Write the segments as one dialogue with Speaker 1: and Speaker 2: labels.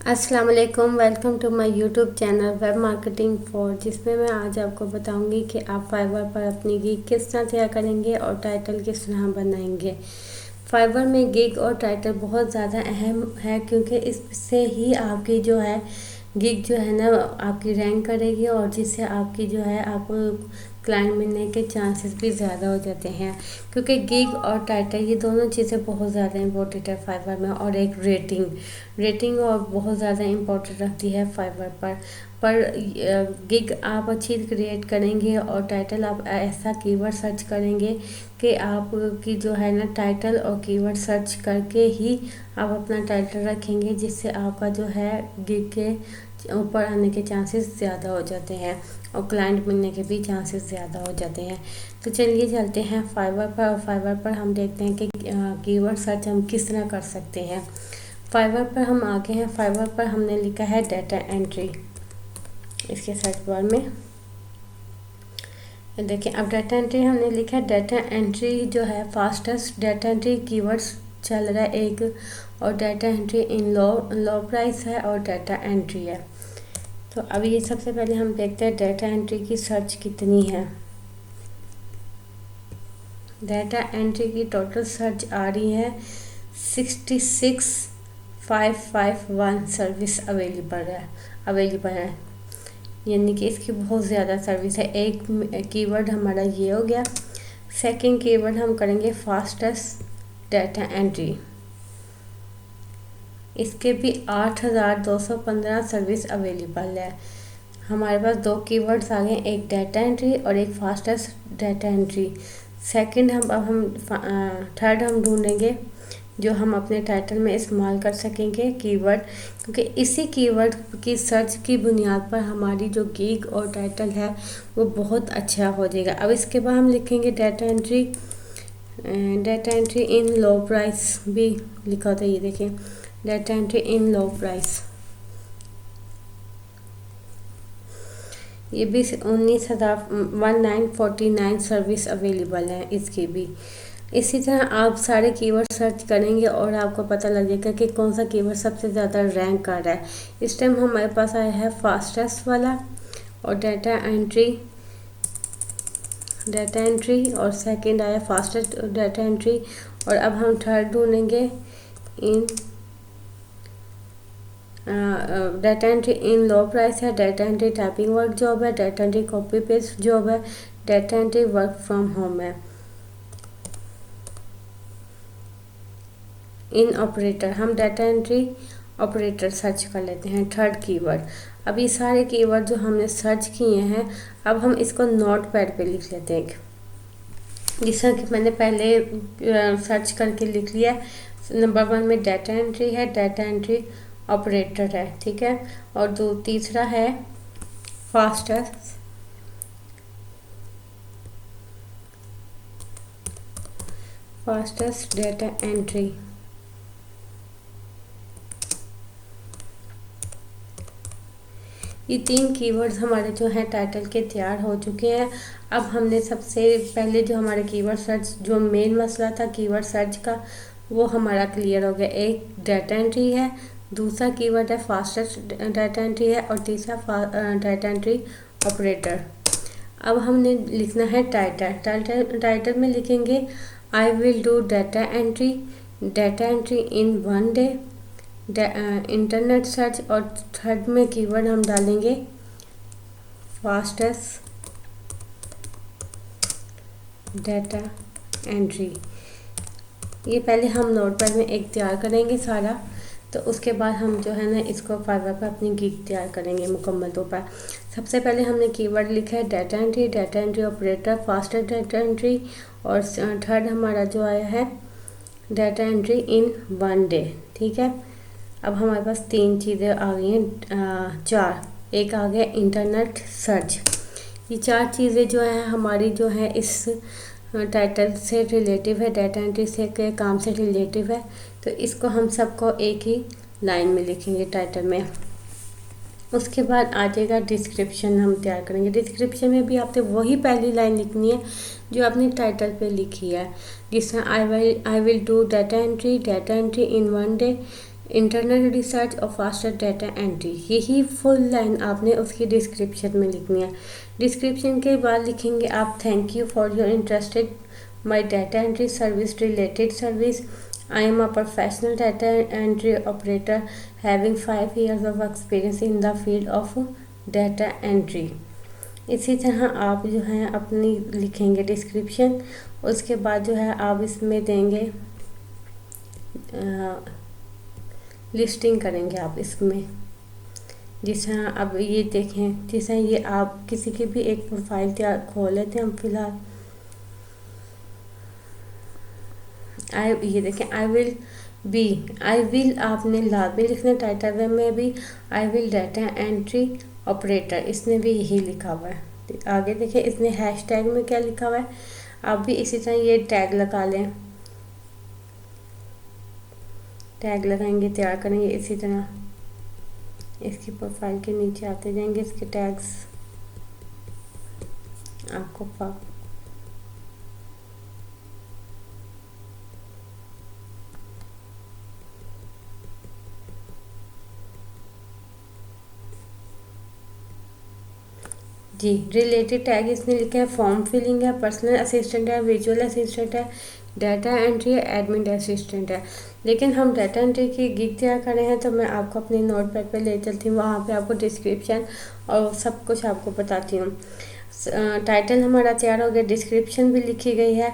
Speaker 1: अस्सलाम वालेकुम, welcome to my YouTube channel web marketing for, जिसमें मैं आज आपको बताऊंगी कि आप फाइवर पर अपनी गिग किस तरह तैयार करेंगे और टाइटल किस तरह बनाएंगे। फाइवर में गिग और टाइटल बहुत ज़्यादा अहम है, क्योंकि इससे ही आपकी जो है गिग जो है ना आपकी रैंक करेगी, और जिससे आपकी जो है आपको क्लाइंट मिलने के चांसेस भी ज़्यादा हो जाते हैं। क्योंकि गिग और टाइटल ये दोनों चीज़ें बहुत ज़्यादा इम्पोर्टेंट है फाइवर में। और एक रेटिंग और बहुत ज़्यादा इम्पोर्टेंट रखती है फाइवर पर गिग आप अच्छी क्रिएट करेंगे और टाइटल आप ऐसा कीवर्ड सर्च करेंगे कि आपकी जो है ना टाइटल और कीवर्ड सर्च करके ही आप अपना टाइटल रखेंगे, जिससे आपका जो है गिग के ऊपर आने के चांसेस ज़्यादा हो जाते हैं और क्लाइंट मिलने के भी चांसेस ज़्यादा हो जाते हैं। तो चलिए चलते हैं फाइवर पर, और फाइवर पर हम देखते हैं कि कीवर्ड सर्च हम किस तरह कर सकते हैं। फाइवर पर हम आगे हैं। फाइवर पर हमने लिखा है डाटा एंट्री, इसके सर्च बार में देखिए। अब डाटा एंट्री हमने लिखा है। डाटा एंट्री जो है फास्टेस्ट डाटा एंट्री कीवर्ड्स चल रहा है एक, और data entry in low price है और डाटा एंट्री है। तो अब ये सबसे पहले हम देखते हैं डाटा एंट्री की सर्च कितनी है। डाटा एंट्री की टोटल सर्च आ रही है 66,551 सर्विस अवेलेबल है, यानी कि इसकी बहुत ज़्यादा सर्विस है। एक कीवर्ड हमारा ये हो गया। सेकंड कीवर्ड हम करेंगे फास्टेस्ट डाटा एंट्री, इसके भी 8,215 सर्विस अवेलेबल है। हमारे पास दो कीवर्ड्स आ गए, एक डाटा एंट्री और एक फास्टेस्ट डाटा एंट्री। सेकंड हम थर्ड हम ढूंढेंगे जो हम अपने टाइटल में इस्तेमाल कर सकेंगे कीवर्ड, क्योंकि इसी कीवर्ड की सर्च की बुनियाद पर हमारी जो गिग और टाइटल है वो बहुत अच्छा हो जाएगा। अब इसके बाद हम लिखेंगे data entry in low price भी लिखा होता है, ये देखिए data entry in low price. ये भी 19,1949 सर्विस अवेलेबल है इसकी भी। इसी तरह आप सारे कीवर्ड सर्च करेंगे और आपको पता लग जाएगा कि कौन सा कीवर्ड सबसे ज़्यादा रैंक कर रहा है। इस टाइम हमारे पास आया है फास्टेस्ट वाला और डाटा एंट्री और सेकंड आया फास्टेस्ट डाटा एंट्री। और अब हम थर्ड ढूंढेंगे इन data entry in low price है, data entry typing work job है, data entry copy paste job है, data entry work from home है। इन ऑपरेटर हम डाटा एंट्री ऑपरेटर सर्च कर लेते हैं, थर्ड कीवर्ड। अब ये सारे कीवर्ड जो हमने सर्च किए हैं, अब हम इसको नोट पैड पे लिख लेते हैं। जिस तरह कि मैंने पहले सर्च करके लिख लिया। नंबर 1 में डाटा एंट्री है, डाटा एंट्री ऑपरेटर है, ठीक है। और तीसरा है फास्टेस्ट डाटा एंट्री। ये 3 कीवर्ड्स हमारे जो हैं टाइटल के तैयार हो चुके हैं। अब हमने सबसे पहले जो हमारे कीवर्ड सर्च जो मेन मसला था कीवर्ड सर्च का, वो हमारा क्लियर हो गया। एक डाटा एंट्री है, दूसरा कीवर्ड है फास्टेस्ट डाटा एंट्री है, और तीसरा डाटा एंट्री ऑपरेटर। अब हमने लिखना है टाइटल में लिखेंगे I will do data entry in 1 day, internet search, और थर्ड में कीवर्ड हम डालेंगे फास्टेस्ट डाटा एंट्री। ये पहले हम नोटपैड में एक तैयार करेंगे सारा, तो उसके बाद हम जो है ना इसको फाइवर पर अपनी गिग तैयार करेंगे मुकम्मल तौर पर। सबसे पहले हमने कीवर्ड लिखा है data entry operator, fastest data entry, और थर्ड हमारा जो आया है डाटा एंट्री इन 1 डे, ठीक है। अब हमारे पास 3 चीज़ें आ गई हैं, 4। एक आ गया इंटरनेट सर्च। ये 4 चीज़ें जो हैं हमारी जो है इस टाइटल से रिलेटिव है, डाटा एंट्री से के काम से रिलेटिव है। तो इसको हम सबको एक ही लाइन में लिखेंगे टाइटल में। उसके बाद आ जाएगा डिस्क्रिप्शन, हम तैयार करेंगे। डिस्क्रिप्शन में भी आपने वही पहली लाइन लिखनी है जो आपने टाइटल पे लिखी है, जिस तरह I will do data entry in 1 day, internal research और फास्टर डाटा एंट्री, यही फुल लाइन आपने उसकी डिस्क्रिप्शन में लिखनी है। डिस्क्रिप्शन के बाद लिखेंगे आप thank you for your interested my data entry service related service. I am a professional data entry operator having 5 years of experience in the field of data entry. इसी तरह आप जो है अपनी लिखेंगे डिस्क्रिप्शन। उसके बाद जो है आप इसमें देंगे लिस्टिंग करेंगे आप इसमें। जिस तरह अब ये देखें, जिस तरह ये आप किसी की भी एक प्रोफाइल तैयार खोल लेते हैं हम फिलहाल। ये देखें आई विल आपने लाजमी लिखना टाइटल में भी I will data entry operator, इसने भी यही लिखा हुआ है। आगे देखें इसने हैश टैग में क्या लिखा हुआ है, आप भी इसी तरह ये टैग लगा लें। टैग लगाएंगे, तैयार करेंगे इसी तरह। इसकी प्रोफाइल के नीचे आते जाएंगे इसके टैग्स आपको जी। रिलेटेड टैग इसने लिखा है फॉर्म फिलिंग है, पर्सनल असिस्टेंट है, विजुअल असिस्टेंट है, डाटा एंट्री है, एडमिन असिस्टेंट है। लेकिन हम डाटा एंट्री की गिग तैयार कर रहे हैं तो मैं आपको अपने नोट पैड पर ले चलती हूँ, वहाँ पे आपको डिस्क्रिप्शन और सब कुछ आपको बताती हूँ। टाइटल हमारा तैयार हो गया, डिस्क्रिप्शन भी लिखी गई है।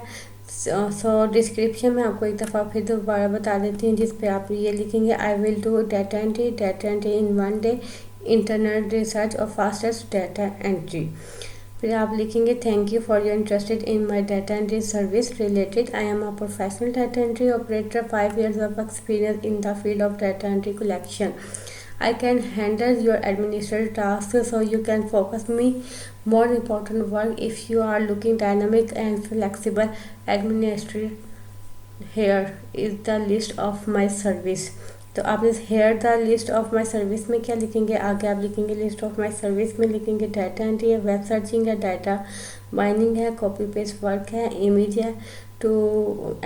Speaker 1: सो डिस्क्रिप्शन में आपको एक दफ़ा फिर दोबारा बता देती हूँ, जिस पे आप ये लिखेंगे I will do data entry in 1 day, internal research और फास्टेस्ट डाटा एंट्री। फिर आप लिखेंगे thank you for your interested in my data entry service related. I am a professional data entry operator 5 years of experience in the field of data entry collection. I can handle your administrative tasks so you can focus me more important work if you are looking dynamic and flexible administrator. Here is the list of my service. तो आप इस here the list of my service में क्या लिखेंगे, आगे आप लिखेंगे list of my service में लिखेंगे डाटा एंट्री है, वेब सर्चिंग है, डाटा माइनिंग है, कॉपी पेस्ट वर्क है, इमेज है, टू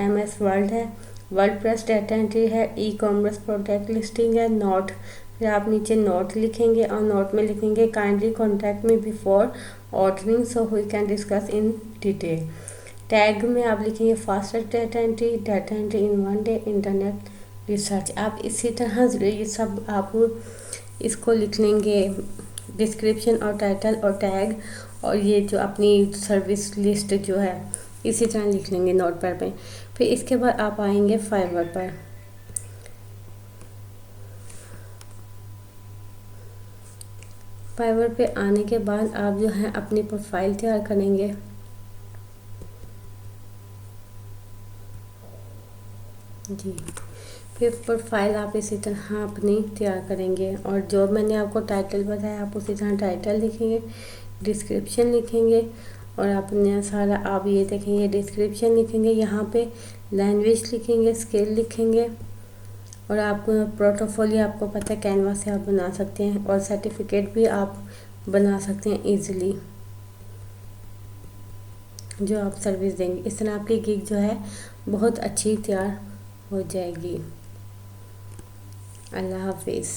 Speaker 1: MS वर्ड है, वर्डप्रेस डाटा एंट्री है, ई कॉमर्स प्रोडक्ट लिस्टिंग है, नोट। फिर आप नीचे नोट लिखेंगे और नोट में लिखेंगे kindly contact me before ordering so we can discuss in detail. Tag में आप लिखेंगे faster data entry in 1 day, internet research. आप इसी तरह ये सब आप इसको लिख लेंगे, डिस्क्रिप्शन और टाइटल और टैग, और ये जो अपनी सर्विस लिस्ट जो है इसी तरह लिख लेंगे नोट पैड पे। फिर इसके बाद आप आएंगे फाइवर पर। फाइवर पे आने के बाद आप जो है अपनी प्रोफाइल तैयार करेंगे। जी, फिर प्रोफाइल आप इसी तरह अपनी तैयार करेंगे, और जो मैंने आपको टाइटल बताया आप उसी तरह टाइटल लिखेंगे, डिस्क्रिप्शन लिखेंगे, और अपने सारा आप ये देखेंगे डिस्क्रिप्शन लिखेंगे, यहाँ पे लैंग्वेज लिखेंगे, स्किल लिखेंगे, और आपको पोर्टफोलियो आपको पता है कैनवा से आप बना सकते हैं, और सर्टिफिकेट भी आप बना सकते हैं इजीली जो आप सर्विस देंगे। इस तरह आपकी गिग जो है बहुत अच्छी तैयार हो जाएगी। अल्लाह हाफिज़।